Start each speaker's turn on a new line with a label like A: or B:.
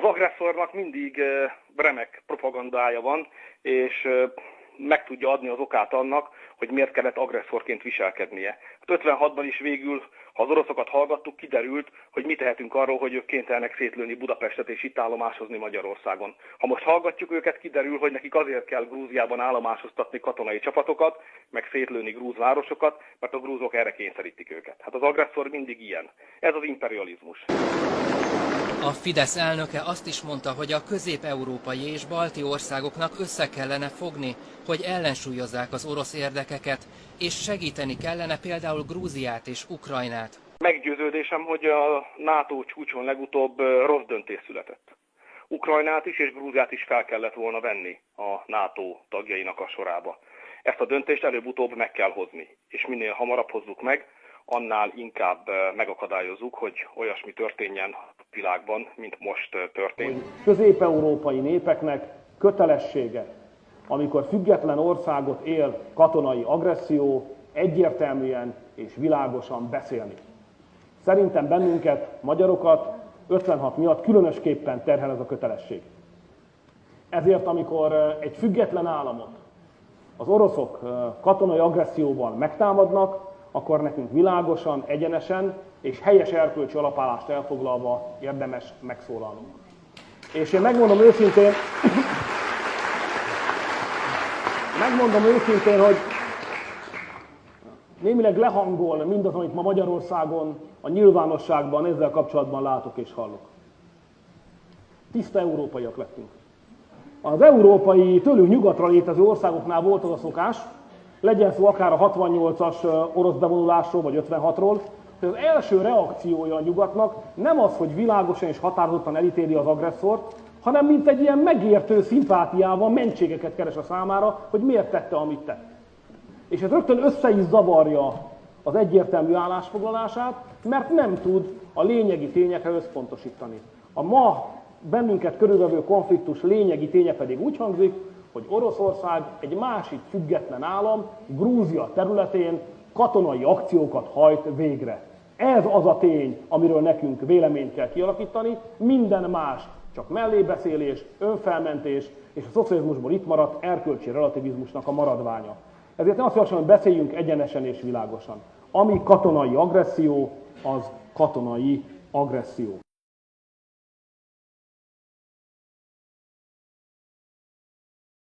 A: Az agresszornak mindig remek propagandája van, és meg tudja adni az okát annak, hogy miért kellett agresszorként viselkednie. 56-ban is végül, ha az oroszokat hallgattuk, kiderült, hogy mi tehetünk arról, hogy ők kénytelenek szétlőni Budapestet és itt állomásozni Magyarországon. Ha most hallgatjuk őket, kiderül, hogy nekik azért kell Grúziában állomásoztatni katonai csapatokat, meg szétlőni grúz városokat, mert a grúzok erre kényszerítik őket. Hát az agresszor mindig ilyen. Ez az imperializmus.
B: A Fidesz elnöke azt is mondta, hogy a közép-európai és balti országoknak össze kellene fogni, hogy ellensúlyozzák az orosz érdekeket, és segíteni kellene például Grúziát és Ukrajnát.
A: Meggyőződésem, hogy a NATO csúcson legutóbb rossz döntés született. Ukrajnát is és Grúziát is fel kellett volna venni a NATO tagjainak a sorába. Ezt a döntést előbb-utóbb meg kell hozni, és minél hamarabb hozzuk meg, annál inkább megakadályozzuk, hogy olyasmi történjen a világban, mint most történt.
C: Közép-európai népeknek kötelessége, amikor független országot él katonai agresszió, egyértelműen és világosan beszélni. Szerintem bennünket, magyarokat 56 miatt különösképpen terhel ez a kötelesség. Ezért, amikor egy független államot az oroszok katonai agresszióval megtámadnak, akkor nekünk világosan, egyenesen és helyes erkölcsi alapállást elfoglalva érdemes megszólalnunk. És én megmondom őszintén, hogy némileg lehangol mindaz, amit ma Magyarországon, a nyilvánosságban ezzel kapcsolatban látok és hallok. Tiszta európaiak lettünk. Az európai, tőlünk nyugatra létező országoknál volt az a szokás, legyen szó akár a 68-as orosz bevonulásról, vagy 56-ról, hogy az első reakciója a nyugatnak nem az, hogy világosan és határozottan elítéli az agresszort, hanem mint egy ilyen megértő szimpátiával mentségeket keres a számára, hogy miért tette, amit tett. És ez rögtön össze is zavarja az egyértelmű állásfoglalását, mert nem tud a lényegi tényekre összpontosítani. A ma bennünket körülvevő konfliktus lényegi ténye pedig úgy hangzik, hogy Oroszország egy másik független állam Grúzia területén katonai akciókat hajt végre. Ez az a tény, amiről nekünk véleményt kell kialakítani, minden más csak mellébeszélés, önfelmentés és a szocializmusból itt maradt erkölcsi relativizmusnak a maradványa. Ezért én azt javaslom, hogy beszéljünk egyenesen és világosan. Ami katonai agresszió, az katonai agresszió.